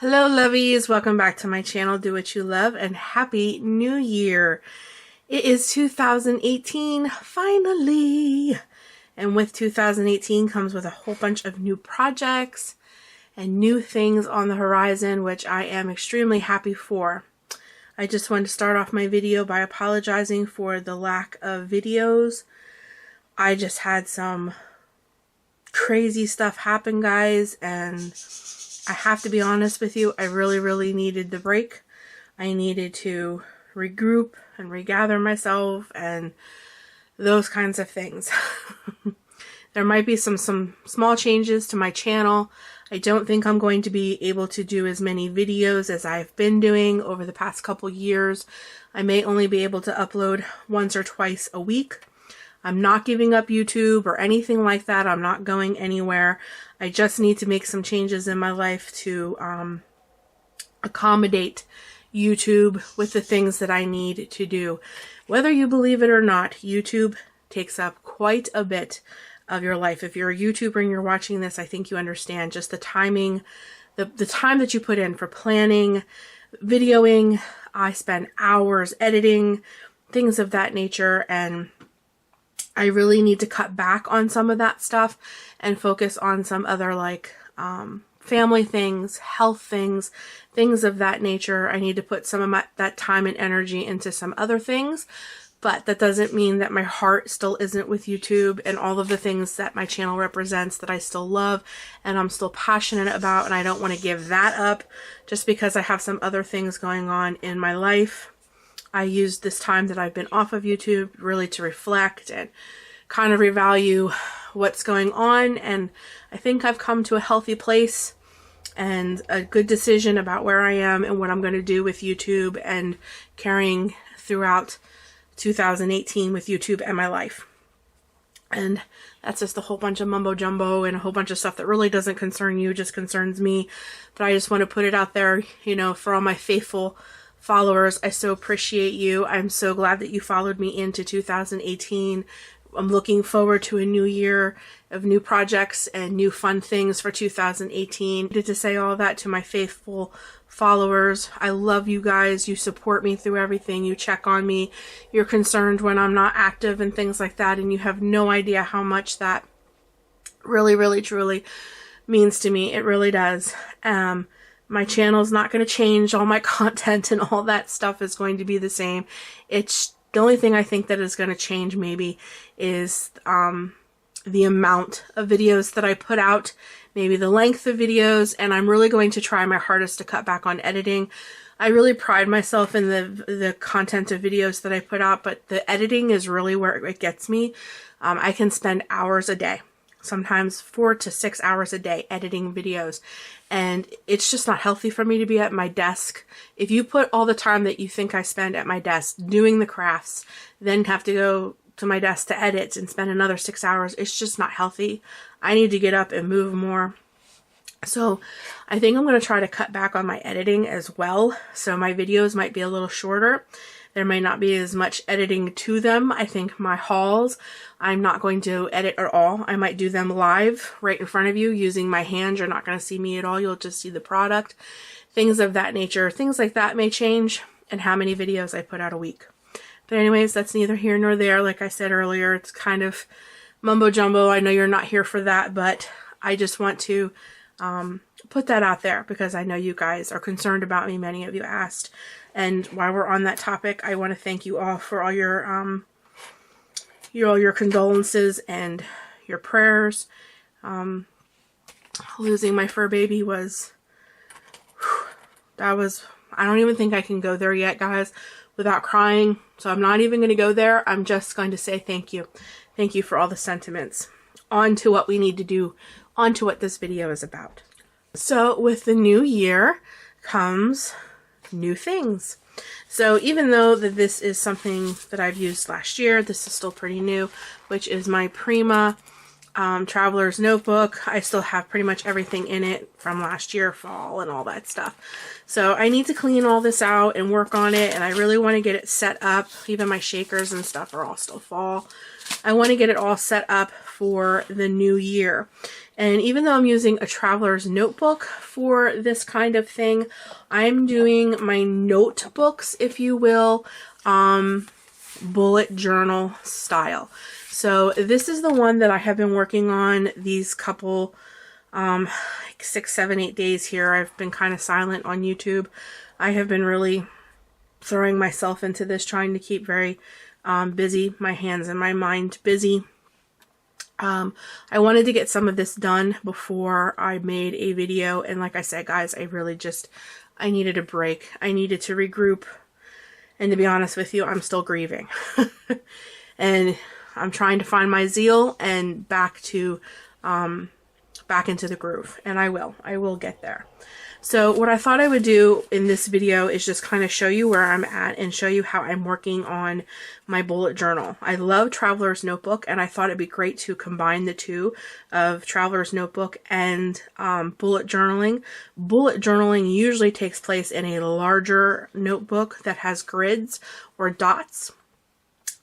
Hello lovies, welcome back to my channel, Do What You Love, and Happy New Year. It is 2018, finally. And with 2018 comes with a whole bunch of new projects and new things on the horizon, which I am extremely happy for. I just wanted to start off my video by apologizing for the lack of videos. I just had some crazy stuff happen, guys, and I have to be honest with you, I really needed the break. I needed to regroup and regather myself and those kinds of things. There might be some small changes to my channel. I don't think I'm going to be able to do as many videos as I've been doing over the past couple years. I may only be able to upload once or twice a week. I'm not giving up YouTube or anything like that. I'm not going anywhere. I just need to make some changes in my life to accommodate YouTube with the things that I need to do. Whether you believe it or not, YouTube takes up quite a bit of your life. If you're a YouTuber and you're watching this, I think you understand just the timing, the time that you put in for planning, videoing. I spend hours editing, things of that nature, and I really need to cut back on some of that stuff and focus on some other family things, health things, things of that nature. I need to put some of that time and energy into some other things, but that doesn't mean that my heart still isn't with YouTube and all of the things that my channel represents that I still love and I'm still passionate about, and I don't want to give that up just because I have some other things going on in my life. I used this time that I've been off of YouTube really to reflect and kind of revalue what's going on, and I think I've come to a healthy place and a good decision about where I am and what I'm going to do with YouTube and carrying throughout 2018 with YouTube and my life. And that's just a whole bunch of mumbo jumbo and a whole bunch of stuff that really doesn't concern you, just concerns me. But I just want to put it out there, for all my faithful followers. I so appreciate you. I'm so glad that you followed me into 2018. I'm looking forward to a new year of new projects and new fun things for 2018. I wanted to say all that to my faithful followers. I love you guys. You support me through everything. You check on me. You're concerned when I'm not active and things like that, and you have no idea how much that really truly means to me. It really does. My channel's not going to change. All my content and all that stuff is going to be the same. It's the only thing I think that is going to change maybe is the amount of videos that I put out, maybe the length of videos, and I'm really going to try my hardest to cut back on editing. I really pride myself in the content of videos that I put out, but the editing is really where it gets me. I can spend hours a day, sometimes 4 to 6 hours a day editing videos, and it's just not healthy for me to be at my desk. If you put all the time that you think I spend at my desk doing the crafts, then have to go to my desk to edit and spend another 6 hours, it's just not healthy. I need to get up and move more. So I think I'm going to try to cut back on my editing as well. So my videos might be a little shorter. There may not be as much editing to them. I think my hauls, I'm not going to edit at all. I might do them live right in front of you using my hand. You're not going to see me at all. You'll just see the product. Things of that nature. Things like that may change, and how many videos I put out a week. But anyways, that's neither here nor there. Like I said earlier, it's kind of mumbo jumbo. I know you're not here for that, but I just want to put that out there because I know you guys are concerned about me. Many of you asked. And while we're on that topic, I want to thank you all for all your condolences and your prayers. Losing my fur baby was, I don't even think I can go there yet, guys, without crying. So I'm not even going to go there. I'm just going to say thank you. Thank you for all the sentiments. On to what we need to do, on to what this video is about. So with the new year comes new things. So even though that this is something that I've used last year, this is still pretty new, which is my Prima Traveler's Notebook. I still have pretty much everything in it from last year, fall, and all that stuff. So I need to clean all this out and work on it, and I really want to get it set up. Even my shakers and stuff are all still fall. I want to get it all set up for the new year. And even though I'm using a Traveler's Notebook for this kind of thing, I'm doing my notebooks, if you will, bullet journal style. So this is the one that I have been working on these couple, like 6, 7, 8 days here. I've been kind of silent on YouTube. I have been really throwing myself into this, trying to keep very busy, my hands and my mind busy. I wanted to get some of this done before I made a video. And like I said, guys, I needed a break. I needed to regroup. And to be honest with you, I'm still grieving. And I'm trying to find my zeal and back into the groove. And I will get there. So what I thought I would do in this video is just kind of show you where I'm at and show you how I'm working on my bullet journal. I love Traveler's Notebook, and I thought it'd be great to combine the two of Traveler's Notebook and bullet journaling. Bullet journaling usually takes place in a larger notebook that has grids or dots.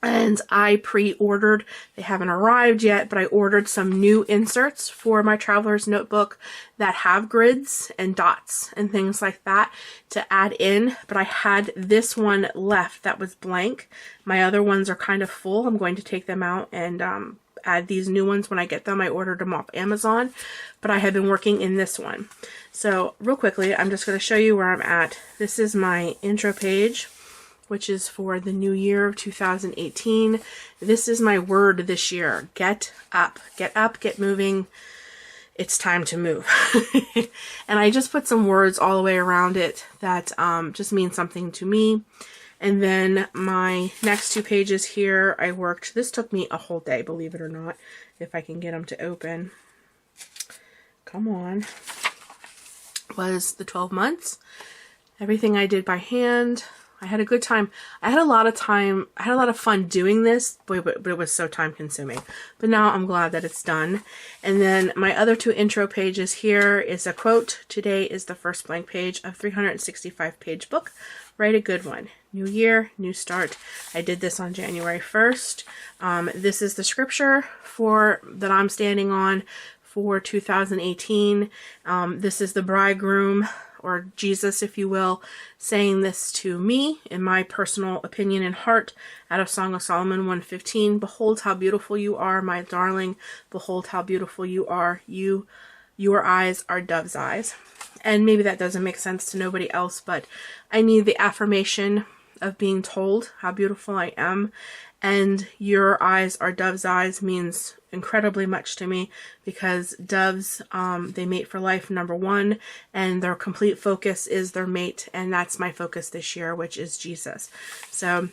And I pre-ordered, they haven't arrived yet, but I ordered some new inserts for my Traveler's Notebook that have grids and dots and things like that to add in. But I had this one left that was blank. My other ones are kind of full. I'm going to take them out and add these new ones when I get them. I ordered them off Amazon, but I have been working in this one. So real quickly, I'm just going to show you where I'm at. This is my intro page, which is for the new year of 2018. This is my word this year. Get up. Get up, get moving. It's time to move. And I just put some words all the way around it that just mean something to me. And then my next 2 pages here, I worked. This took me a whole day, believe it or not, if I can get them to open. Come on. Was the 12 months. Everything I did by hand. I had a good time. I had a lot of fun doing this, but it was so time consuming. But now I'm glad that it's done. And then my other 2 intro pages here is a quote. Today is the first blank page of 365 page book. Write a good one. New year, new start. I did this on January 1st. This is the scripture that I'm standing on for 2018. This is the bridegroom, or Jesus, if you will, saying this to me in my personal opinion and heart out of Song of Solomon 1:15. Behold how beautiful you are, my darling. Behold how beautiful you are. Your eyes are dove's eyes. And maybe that doesn't make sense to nobody else, but I need the affirmation of being told how beautiful I am. And your eyes are dove's eyes means incredibly much to me, because doves, they mate for life, number 1, and their complete focus is their mate, and that's my focus this year, which is Jesus. So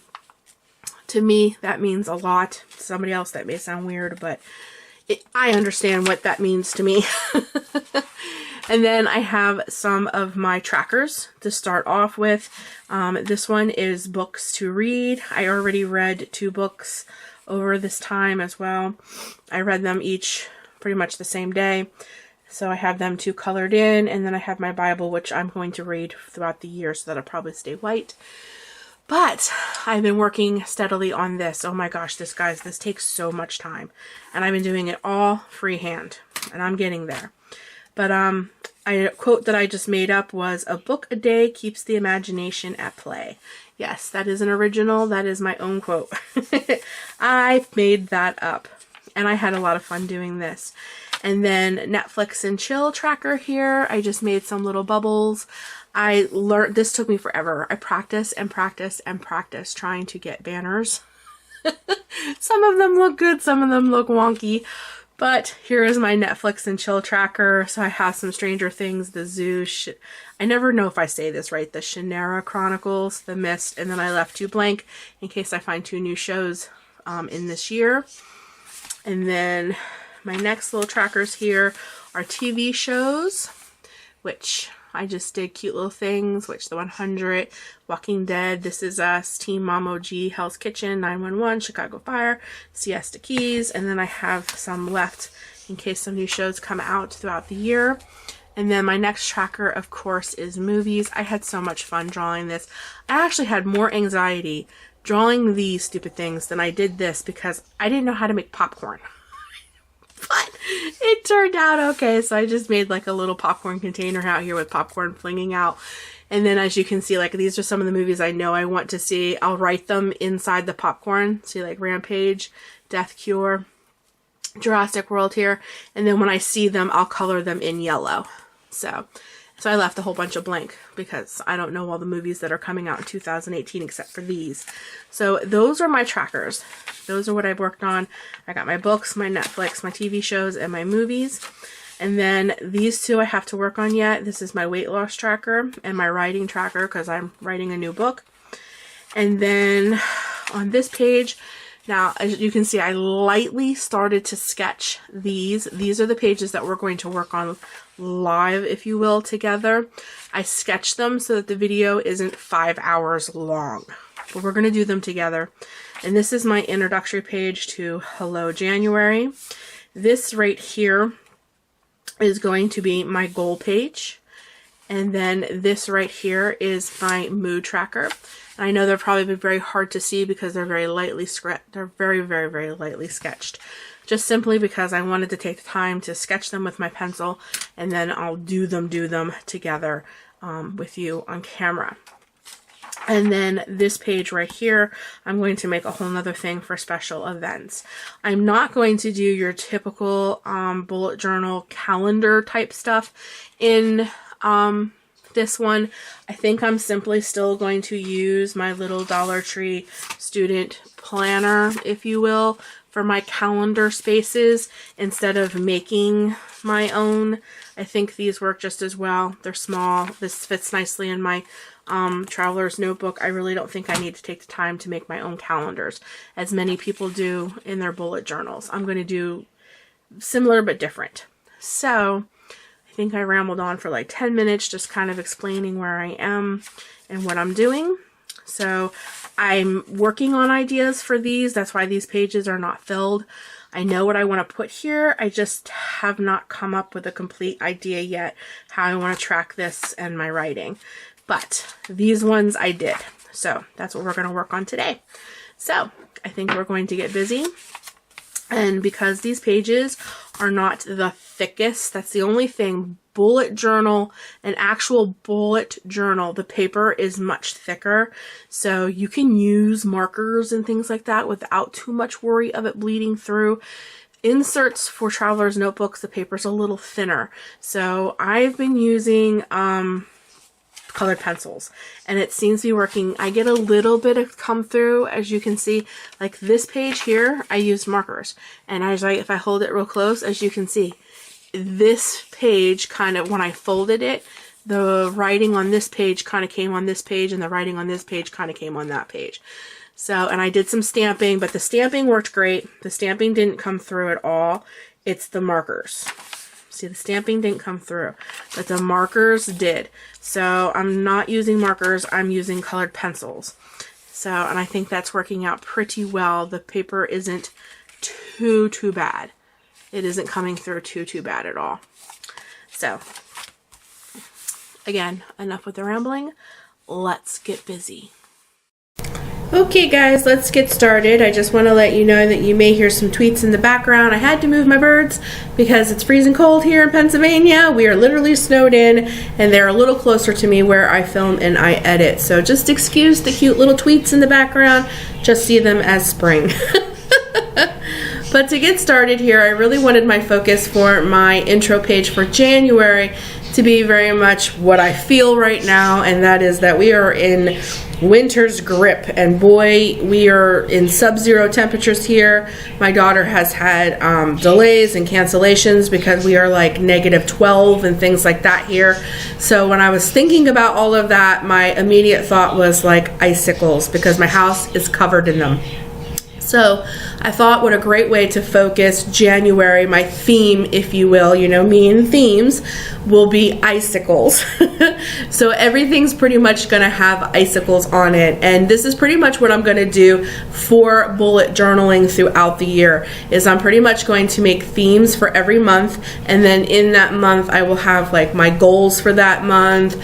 to me, that means a lot. To somebody else, that may sound weird, but I understand what that means to me. And then I have some of my trackers to start off with. This one is books to read. I already read 2 books over this time as well. I read them each pretty much the same day. So I have them 2 colored in, and then I have my Bible, which I'm going to read throughout the year, so that'll probably stay white. But I've been working steadily on this. Oh my gosh, this takes so much time. And I've been doing it all freehand, and I'm getting there. But a quote that I just made up was, "A book a day keeps the imagination at play." Yes, that is an original. That is my own quote. I made that up, and I had a lot of fun doing this. And then Netflix and chill tracker here. I just made some little bubbles. I learned, this took me forever. I practiced and practiced and practiced trying to get banners. Some of them look good, some of them look wonky. But here is my Netflix and chill tracker. So I have some Stranger Things, The Zoo, I never know if I say this right, the Shannara Chronicles, The Mist, and then I left 2 blank in case I find 2 new shows in this year. And then my next little trackers here are TV shows, which I just did Cute Little Things, which the 100, Walking Dead, This Is Us, Team Mom OG, Hell's Kitchen, 911, Chicago Fire, Siesta Keys, and then I have some left in case some new shows come out throughout the year. And then my next tracker, of course, is movies. I had so much fun drawing this. I actually had more anxiety drawing these stupid things than I did this because I didn't know how to make popcorn. But it turned out okay, so I just made like a little popcorn container out here with popcorn flinging out. And then as you can see, like these are some of the movies I know I want to see. I'll write them inside the popcorn. See, like Rampage, Death Cure, Jurassic World here. And then when I see them, I'll color them in yellow. So I left a whole bunch of blank because I don't know all the movies that are coming out in 2018 except for these. So those are my trackers. Those are what I've worked on. I got my books, my Netflix, my TV shows, and my movies. And then these two I have to work on yet. This is my weight loss tracker and my writing tracker because I'm writing a new book. And then on this page, now as you can see, I lightly started to sketch these. These are the pages that we're going to work on live, if you will, together. I sketched them so that the video isn't 5 hours long, but we're going to do them together. And this is my introductory page to Hello January. This right here is going to be my goal page. And then this right here is my mood tracker. And I know they're probably very hard to see because they're very lightly they're very, very, very lightly sketched. Just simply because I wanted to take the time to sketch them with my pencil, and then I'll do them together with you on camera. And then this page right here, I'm going to make a whole nother thing for special events. I'm not going to do your typical bullet journal calendar type stuff in this one. I think I'm simply still going to use my little Dollar Tree student planner, if you will, for my calendar spaces instead of making my own. I think these work just as well. They're small. This fits nicely in my traveler's notebook. I really don't think I need to take the time to make my own calendars as many people do in their bullet journals. I'm going to do similar but different. So I think I rambled on for like 10 minutes just kind of explaining where I am and what I'm doing. So I'm working on ideas for these. That's why these pages are not filled. I know what I want to put here. I just have not come up with a complete idea yet how I want to track this and my writing. But these ones I did. So that's what we're going to work on today. So I think we're going to get busy. And because these pages are not the thickest, that's the only thing. Bullet journal, an actual bullet journal, the paper is much thicker. So you can use markers and things like that without too much worry of it bleeding through. Inserts for traveler's notebooks, the paper's a little thinner. So I've been using colored pencils and it seems to be working. I get a little bit of come through, as you can see. Like this page here, I used markers, and if I hold it real close, as you can see, this page kind of, when I folded it, the writing on this page kind of came on this page, and the writing on this page kind of came on that page. So, and I did some stamping, but the stamping worked great. The stamping didn't come through at all. It's the markers. See, the stamping didn't come through, but the markers did. So I'm not using markers, I'm using colored pencils. So, and I think that's working out pretty well. The paper isn't too bad. It isn't coming through too bad at all. So, again, enough with the rambling. Let's get busy. Okay guys, let's get started. I just want to let you know that you may hear some tweets in the background. I had to move my birds because it's freezing cold here in Pennsylvania. We are literally snowed in, and they're a little closer to me where I film and I edit. So just excuse the cute little tweets in the background. Just see them as spring. But to get started here, I really wanted my focus for my intro page for January to be very much what I feel right now, and that is that we are in winter's grip, and boy, we are in sub-zero temperatures here. My daughter has had delays and cancellations because we are like -12 and things like that here. So when I was thinking about all of that, my immediate thought was like icicles, because my house is covered in them. So I thought, what a great way to focus January. My theme, if you will, you know me and themes, will be icicles. So everything's pretty much going to have icicles on it. And this is pretty much what I'm going to do for bullet journaling throughout the year, is I'm pretty much going to make themes for every month. And then in that month, I will have like my goals for that month,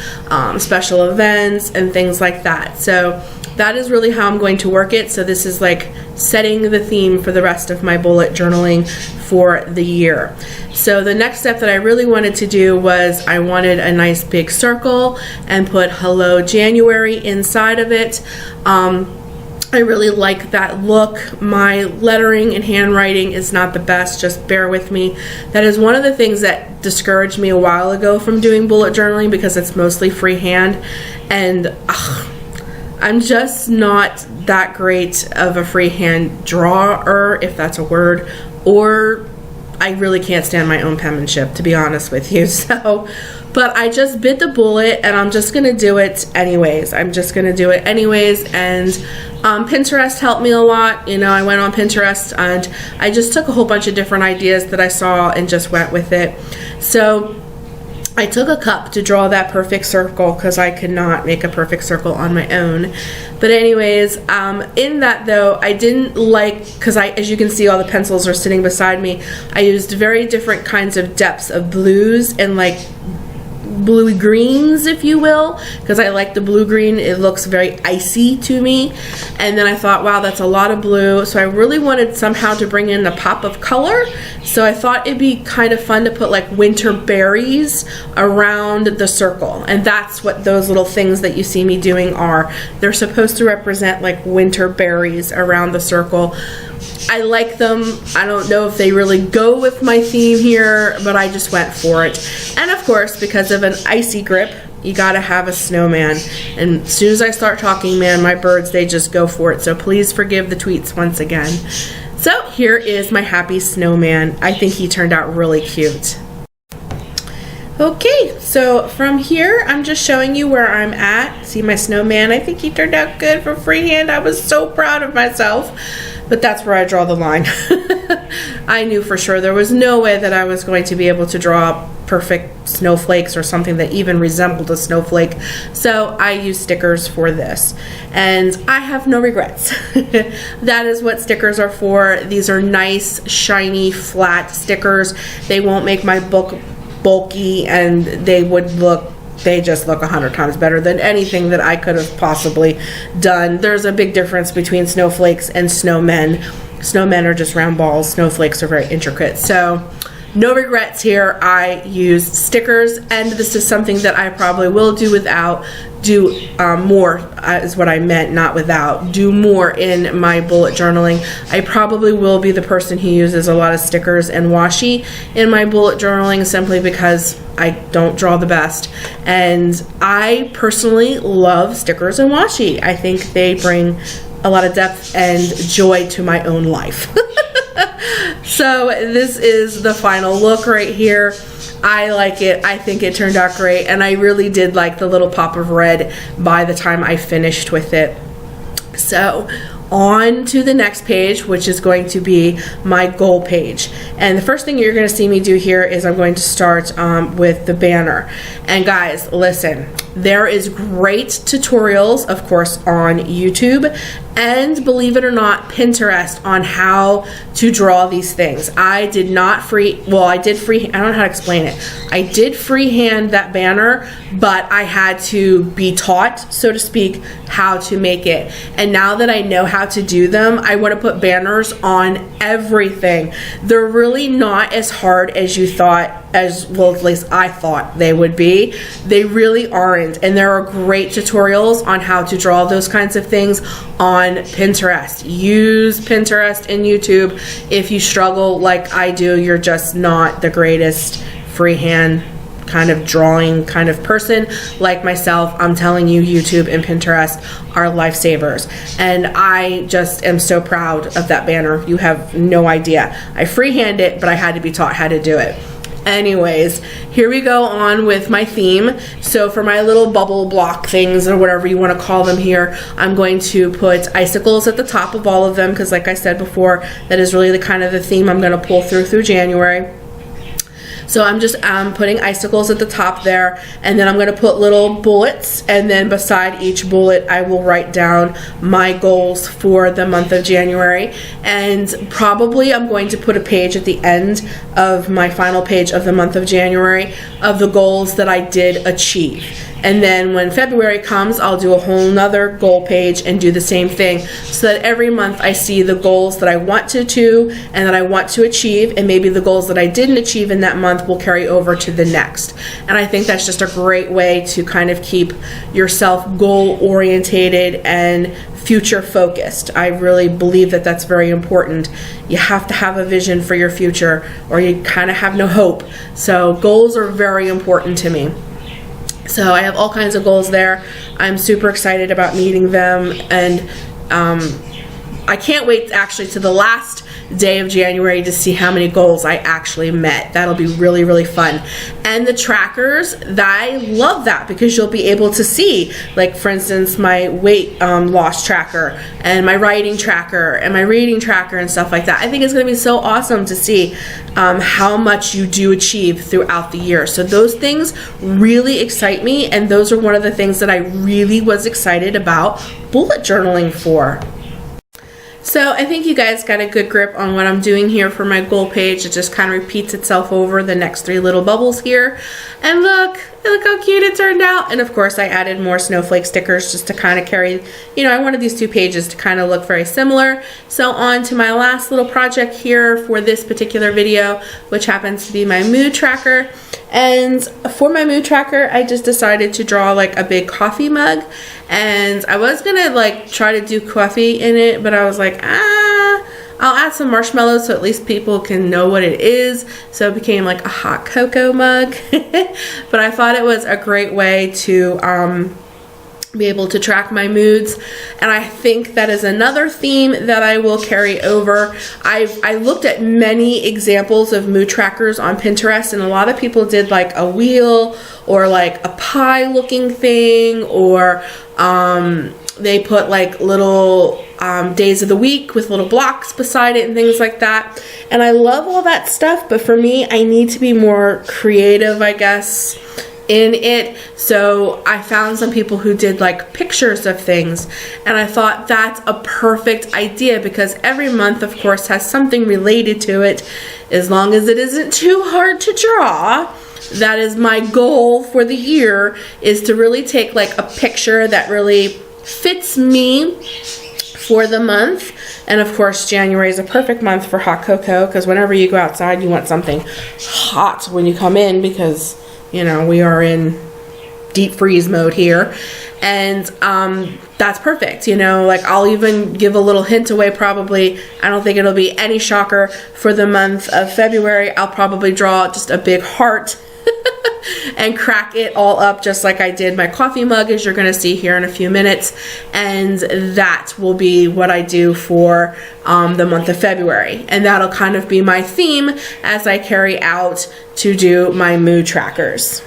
special events and things like that. So that is really how I'm going to work it. So this is like setting the theme for the rest of my bullet journaling for the year. So the next step that I really wanted to do was I wanted a nice big circle and put Hello January inside of it. I really like that look. My lettering and handwriting is not the best, just bear with me. That is one of the things that discouraged me a while ago from doing bullet journaling, because it's mostly freehand, and I'm just not that great of a freehand drawer, if that's a word, or I really can't stand my own penmanship, to be honest with you. So, but I just bit the bullet and I'm just gonna do it anyways. And Pinterest helped me a lot. You know, I went on Pinterest and I just took a whole bunch of different ideas that I saw and just went with it. So I took a cup to draw that perfect circle, because I could not make a perfect circle on my own. But anyways, in that though, I didn't like, because as you can see, all the pencils are sitting beside me, I used very different kinds of depths of blues and like bluey greens, if you will, because I like the blue green. It looks very icy to me. And then I thought, wow, that's a lot of blue. So I really wanted somehow to bring in the pop of color. So I thought it'd be kind of fun to put like winter berries around the circle. And that's what those little things that you see me doing are. They're supposed to represent like winter berries around the circle. I like them. I don't know if they really go with my theme here, but I just went for it. And of course, because of an icy grip, you gotta have a snowman. And as soon as I start talking, man, my birds, they just go for it. So please forgive the tweets once again. So here is my happy snowman. I think he turned out really cute. Okay, so from here, I'm just showing you where I'm at. See my snowman? I think he turned out good for freehand. I was so proud of myself. But that's where I draw the line. I knew for sure there was no way that I was going to be able to draw perfect snowflakes or something that even resembled a snowflake. So I used stickers for this. And I have no regrets. That is what stickers are for. These are nice, shiny, flat stickers. They won't make my book bulky, and they just look 100 times better than anything that I could have possibly done. There's a big difference between snowflakes and snowmen. Snowmen are just round balls. Snowflakes are very intricate. So no regrets here. I used stickers, and this is something that I probably will do more is what I meant, not without. Do more in my bullet journaling. I probably will be the person who uses a lot of stickers and washi in my bullet journaling, simply because I don't draw the best. And I personally love stickers and washi. I think they bring a lot of depth and joy to my own life. So this is the final look right here. I like it. I think it turned out great, and I really did like the little pop of red by the time I finished with it. So on to the next page, which is going to be my goal page. And the first thing you're going to see me do here is I'm going to start with the banner. And guys, listen, there is great tutorials, of course, on YouTube, and believe it or not, Pinterest, on how to draw these things. I did not I don't know how to explain it. I did freehand that banner, but I had to be taught, so to speak, how to make it. And now that I know how to do them, I want to put banners on everything. They're really not as hard as you thought, at least I thought they would be. They really aren't, and there are great tutorials on how to draw those kinds of things on Pinterest. Use Pinterest and YouTube. If you struggle like I do, you're just not the greatest freehand kind of drawing kind of person like myself. I'm telling you, YouTube and Pinterest are lifesavers, and I just am so proud of that banner. You have no idea. I freehand it, but I had to be taught how to do it. Anyways, here we go on with my theme. So for my little bubble block things, or whatever you want to call them here, I'm going to put icicles at the top of all of them, because like I said before, that is really the kind of the theme I'm going to pull through January. So I'm just putting icicles at the top there, and then I'm going to put little bullets, and then beside each bullet I will write down my goals for the month of January. And probably I'm going to put a page at the end of my final page of the month of January of the goals that I did achieve. And then when February comes, I'll do a whole nother goal page and do the same thing, so that every month I see the goals that I want to do and that I want to achieve, and maybe the goals that I didn't achieve in that month will carry over to the next. And I think that's just a great way to kind of keep yourself goal orientated and future focused. I really believe that that's very important. You have to have a vision for your future, or you kind of have no hope. So goals are very important to me. So I have all kinds of goals there. I'm super excited about meeting them, and I can't wait actually to the last day of January to see how many goals I actually met. That'll be really, really fun. And the trackers, I love that, because you'll be able to see, like for instance, my weight loss tracker and my writing tracker and my reading tracker and stuff like that. I think it's going to be so awesome to see how much you do achieve throughout the year. So those things really excite me, and those are one of the things that I really was excited about bullet journaling for. So I think you guys got a good grip on what I'm doing here for my goal page. It just kind of repeats itself over the next 3 little bubbles here. And look how cute it turned out. And of course I added more snowflake stickers just to kind of carry, you know, I wanted these 2 pages to kind of look very similar. So on to my last little project here for this particular video, which happens to be my mood tracker. And for my mood tracker, I just decided to draw like a big coffee mug, and I was gonna like try to do coffee in it, but I was like, I'll add some marshmallows so at least people can know what it is. So it became like a hot cocoa mug. But I thought it was a great way to be able to track my moods, and I think that is another theme that I will carry over. I looked at many examples of mood trackers on Pinterest, and a lot of people did like a wheel or like a pie looking thing, or they put like little days of the week with little blocks beside it and things like that. And I love all that stuff, but for me, I need to be more creative, I guess, in it. So I found some people who did like pictures of things, and I thought that's a perfect idea, because every month of course has something related to it, as long as it isn't too hard to draw. That is my goal for the year, is to really take like a picture that really fits me for the month. And of course January is a perfect month for hot cocoa, because whenever you go outside you want something hot when you come in, because you know, we are in deep freeze mode here. And that's perfect. You know, like I'll even give a little hint away probably. I don't think it'll be any shocker. For the month of February, I'll probably draw just a big heart and crack it all up just like I did my coffee mug, as you're going to see here in a few minutes. And that will be what I do for the month of February. And that'll kind of be my theme as I carry out to do my mood trackers.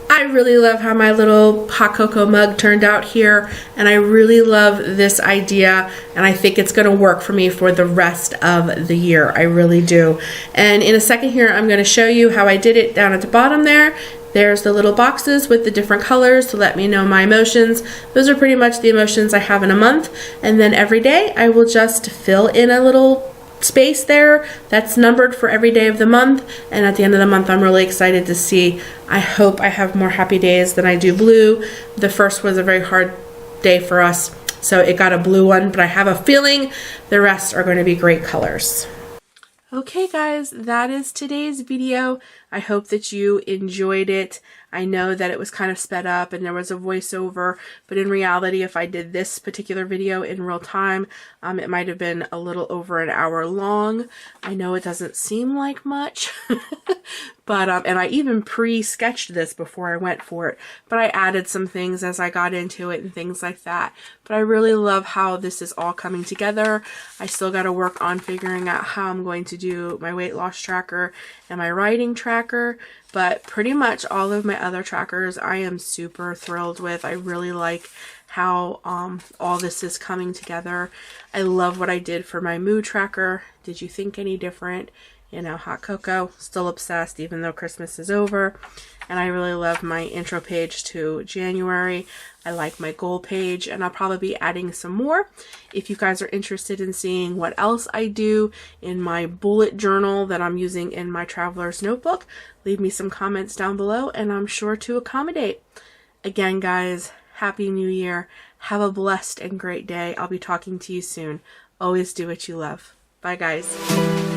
I really love how my little hot cocoa mug turned out here, and I really love this idea, and I think it's going to work for me for the rest of the year. I really do. And in a second here, I'm going to show you how I did it down at the bottom there. There's the little boxes with the different colors to let me know my emotions. Those are pretty much the emotions I have in a month. And then every day I will just fill in a little space there that's numbered for every day of the month. And at the end of the month, I'm really excited to see. I hope I have more happy days than I do blue. The first was a very hard day for us, so it got a blue one, but I have a feeling the rest are going to be great colors. Okay guys, that is today's video. I hope that you enjoyed it. I know that it was kind of sped up and there was a voiceover, but in reality, if I did this particular video in real time, it might have been a little over an hour long. I know it doesn't seem like much, but, and I even pre-sketched this before I went for it, but I added some things as I got into it and things like that. But I really love how this is all coming together. I still got to work on figuring out how I'm going to do my weight loss tracker and my writing tracker, but pretty much all of my other trackers I am super thrilled with. I really like how all this is coming together. I love what I did for my mood tracker. Did you think any different? You know, hot cocoa, still obsessed even though Christmas is over. And I really love my intro page to January. I like my goal page, and I'll probably be adding some more. If you guys are interested in seeing what else I do in my bullet journal that I'm using in my traveler's notebook, leave me some comments down below and I'm sure to accommodate. Again, guys, Happy New Year. Have a blessed and great day. I'll be talking to you soon. Always do what you love. Bye, guys.